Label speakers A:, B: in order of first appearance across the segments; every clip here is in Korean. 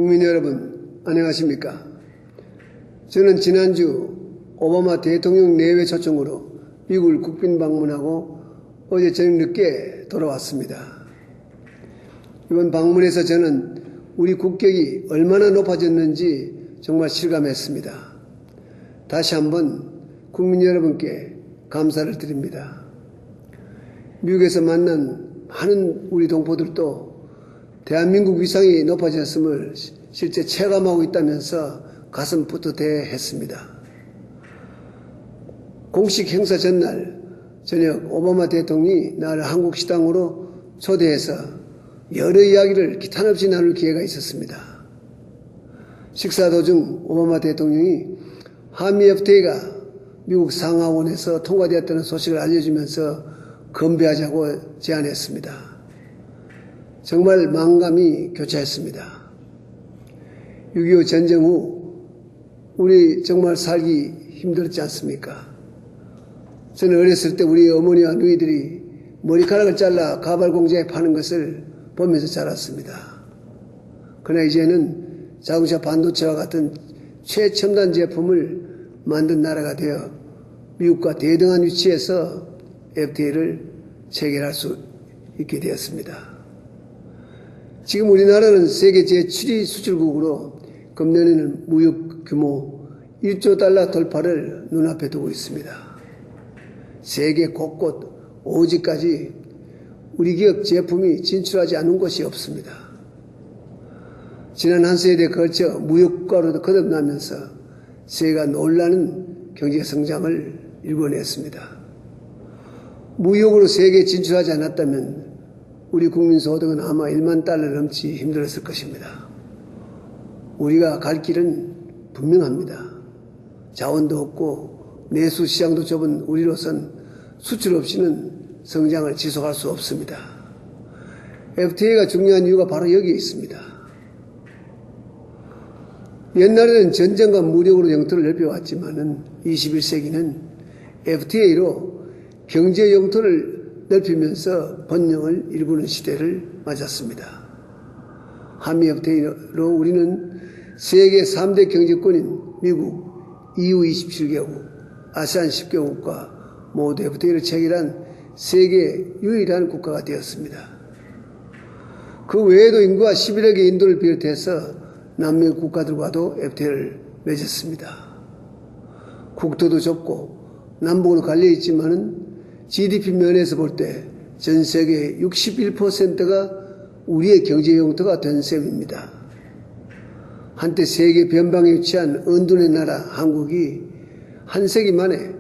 A: 국민 여러분, 안녕하십니까? 저는 지난주 오바마 대통령 내외 초청으로 미국을 국빈 방문하고 어제 저녁 늦게 돌아왔습니다. 이번 방문에서 저는 우리 국격이 얼마나 높아졌는지 정말 실감했습니다. 다시 한번 국민 여러분께 감사를 드립니다. 미국에서 만난 많은 우리 동포들도 대한민국 위상이 높아졌음을 실제 체감하고 있다면서 가슴 뿌듯해했습니다. 공식 행사 전날 저녁 오바마 대통령이 나를 한국 식당으로 초대해서 여러 이야기를 기탄 없이 나눌 기회가 있었습니다. 식사 도중 오바마 대통령이 한미 FTA가 미국 상하원에서 통과되었다는 소식을 알려주면서 건배하자고 제안했습니다. 정말 만감이 교차했습니다. 6.25 전쟁 후 우리 정말 살기 힘들었지 않습니까? 저는 어렸을 때 우리 어머니와 누이들이 머리카락을 잘라 가발 공장에 파는 것을 보면서 자랐습니다. 그러나 이제는 자동차 반도체와 같은 최첨단 제품을 만든 나라가 되어 미국과 대등한 위치에서 FTA를 체결할 수 있게 되었습니다. 지금 우리나라는 세계 제7위 수출국으로 금년에는 무역 규모 1조 달러 돌파를 눈앞에 두고 있습니다. 세계 곳곳 오지까지 우리 기업 제품이 진출하지 않은 곳이 없습니다. 지난 한 세대에 걸쳐 무역과로 거듭나면서 세계가 놀라는 경제 성장을 일궈냈습니다. 무역으로 세계에 진출하지 않았다면 우리 국민 소득은 아마 1만 달러를 넘지 힘들었을 것입니다. 우리가 갈 길은 분명합니다. 자원도 없고 내수 시장도 좁은 우리로선 수출 없이는 성장을 지속할 수 없습니다. FTA가 중요한 이유가 바로 여기에 있습니다. 옛날에는 전쟁과 무력으로 영토를 넓혀왔지만은 21세기는 FTA로 경제 영토를 넓히면서 번영을 일구는 시대를 맞았습니다. 한미 FTA로 우리는 세계 3대 경제권인 미국, EU 27개국, 아세안 10개국과 모두 FTA를 체결한 세계 유일한 국가가 되었습니다. 그 외에도 인구가 11억의 인도를 비롯해서 남미 국가들과도 FTA를 맺었습니다. 국토도 좁고 남북으로 갈려 있지만은 GDP 면에서 볼 때 전 세계 61%가 우리의 경제 영토가 된 셈입니다. 한때 세계 변방에 위치한 은둔의 나라 한국이 한 세기 만에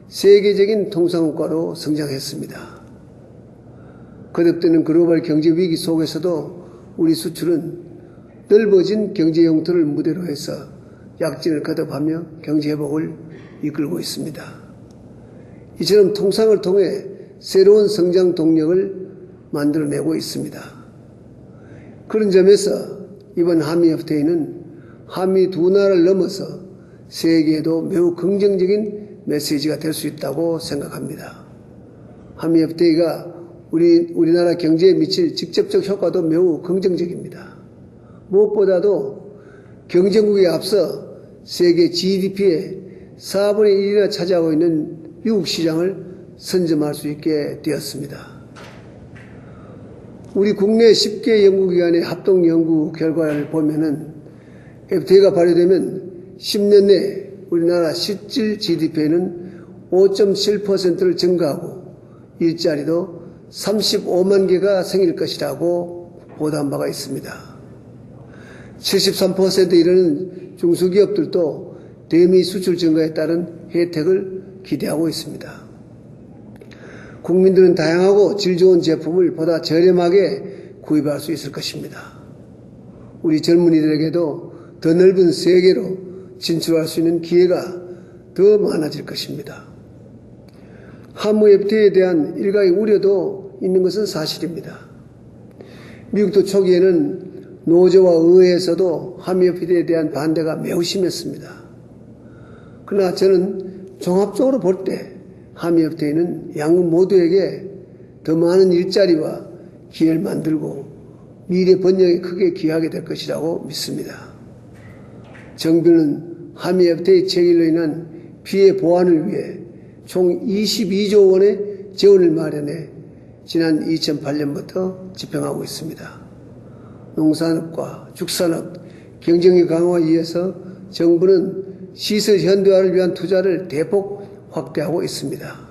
A: 세계적인 통상국가로 성장했습니다. 거듭되는 글로벌 경제 위기 속에서도 우리 수출은 넓어진 경제 영토를 무대로 해서 약진을 거듭하며 경제 회복을 이끌고 있습니다. 이처럼 통상을 통해 새로운 성장 동력을 만들어내고 있습니다. 그런 점에서 이번 한미 FTA는 한미 두 나라를 넘어서 세계에도 매우 긍정적인 메시지가 될 수 있다고 생각합니다. 한미 FTA가 우리나라 경제에 미칠 직접적 효과도 매우 긍정적입니다. 무엇보다도 경쟁국에 앞서 세계 GDP의 4분의 1이나 차지하고 있는 미국 시장을 선점할 수 있게 되었습니다. 우리 국내 10개 연구기관의 합동 연구 결과를 보면은 FTA가 발효되면 10년 내 우리나라 실질 GDP는 5.7%를 증가하고 일자리도 35만 개가 생길 것이라고 보도한 바가 있습니다. 73%에 이르는 중소기업들도 대미 수출 증가에 따른 혜택을 기대하고 있습니다. 국민들은 다양하고 질 좋은 제품을 보다 저렴하게 구입할 수 있을 것입니다. 우리 젊은이들에게도 더 넓은 세계로 진출할 수 있는 기회가 더 많아질 것입니다. 한미 FTA에 대한 일각의 우려도 있는 것은 사실입니다. 미국도 초기에는 노조와 의회에서도 한미 FTA에 대한 반대가 매우 심했습니다. 그러나 저는 종합적으로 볼 때 한미 FTA는 양국 모두에게 더 많은 일자리와 기회를 만들고 미래 번영에 크게 기여하게 될 것이라고 믿습니다. 정부는 한미 FTA 체결로 인한 피해 보완을 위해 총 22조 원의 재원을 마련해 지난 2008년부터 집행하고 있습니다. 농산업과 축산업 경쟁력 강화에 의해서 정부는 시설 현대화를 위한 투자를 대폭 확대하고 있습니다.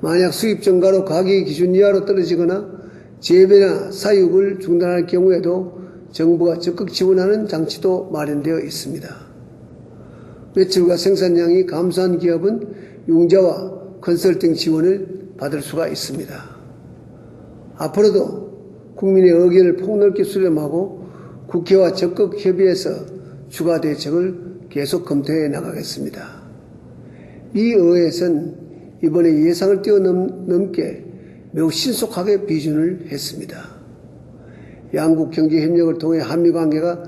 A: 만약 수입 증가로 가격이 기준 이하로 떨어지거나 재배나 사육을 중단할 경우에도 정부가 적극 지원하는 장치도 마련되어 있습니다. 매출과 생산량이 감소한 기업은 융자와 컨설팅 지원을 받을 수가 있습니다. 앞으로도 국민의 의견을 폭넓게 수렴하고 국회와 적극 협의해서 추가 대책을 계속 검토해 나가겠습니다. 이 의회에서는 이번에 예상을 뛰어넘게 매우 신속하게 비준을 했습니다. 양국 경제 협력을 통해 한미 관계가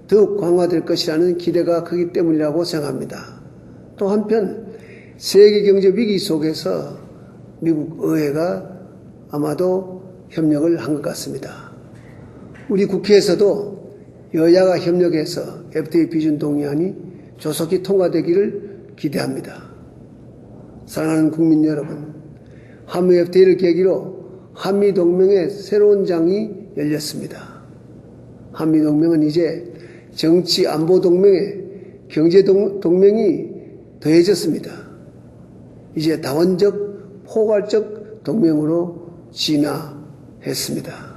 A: 더욱 강화될 것이라는 기대가 크기 때문이라고 생각합니다. 또 한편 세계 경제 위기 속에서 미국 의회가 아마도 협력을 한 것 같습니다. 우리 국회에서도 여야가 협력해서 FTA 비준 동의안이 조속히 통과되기를 기대합니다. 사랑하는 국민 여러분, 한미 FTA를 계기로 한미동맹의 새로운 장이 열렸습니다. 한미동맹은 이제 정치 안보동맹에 경제동맹이 더해졌습니다. 이제 다원적, 포괄적 동맹으로 진화했습니다.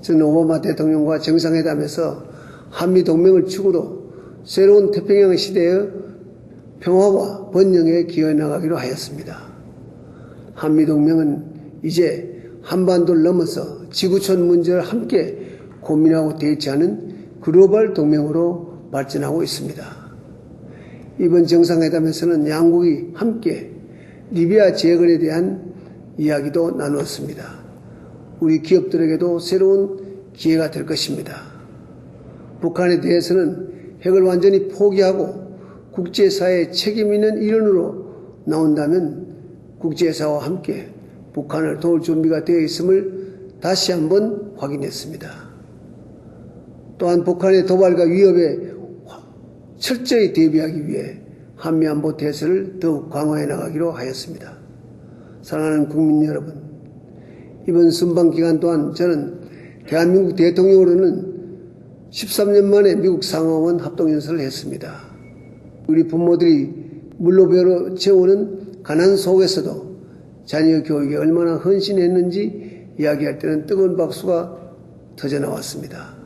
A: 저는 오바마 대통령과 정상회담에서 한미동맹을 축으로 새로운 태평양 시대의 평화와 번영에 기여해 나가기로 하였습니다. 한미동맹은 이제 한반도를 넘어서 지구촌 문제를 함께 고민하고 대처하는 글로벌 동맹으로 발전하고 있습니다. 이번 정상회담에서는 양국이 함께 리비아 재건에 대한 이야기도 나누었습니다. 우리 기업들에게도 새로운 기회가 될 것입니다. 북한에 대해서는 핵을 완전히 포기하고 국제사회의 책임 있는 일원으로 나온다면 국제사회와 함께 북한을 도울 준비가 되어 있음을 다시 한번 확인했습니다. 또한 북한의 도발과 위협에 철저히 대비하기 위해 한미안보 대서를 더욱 강화해 나가기로 하였습니다. 사랑하는 국민 여러분, 이번 순방 기간 동안 저는 대한민국 대통령으로는 13년 만에 미국 상하원 합동연설을 했습니다. 우리 부모들이 물로배로 채우는 가난 속에서도 자녀 교육에 얼마나 헌신했는지 이야기할 때는 뜨거운 박수가 터져나왔습니다.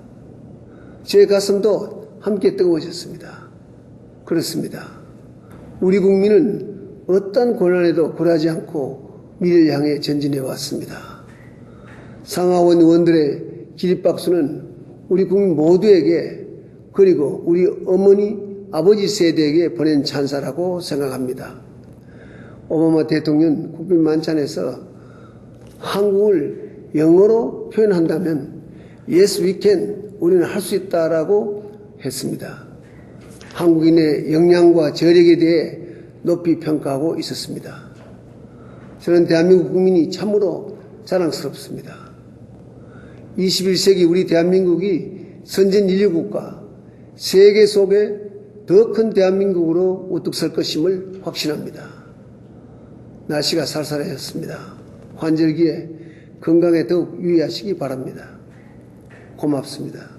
A: 제 가슴도 함께 뜨거워졌습니다. 그렇습니다. 우리 국민은 어떤 고난에도 굴하지 않고 미래를 향해 전진해 왔습니다. 상하원 의원들의 기립박수는 우리 국민 모두에게, 그리고 우리 어머니, 아버지 세대에게 보낸 찬사라고 생각합니다. 오바마 대통령 국빈 만찬에서 한국을 영어로 표현한다면 Yes, we can, 우리는 할 수 있다라고 했습니다. 한국인의 역량과 저력에 대해 높이 평가하고 있었습니다. 저는 대한민국 국민이 참으로 자랑스럽습니다. 21세기 우리 대한민국이 선진 인류국가, 세계 속에 더 큰 대한민국으로 우뚝 설 것임을 확신합니다. 날씨가 쌀쌀해졌습니다. 환절기에 건강에 더욱 유의하시기 바랍니다. 고맙습니다.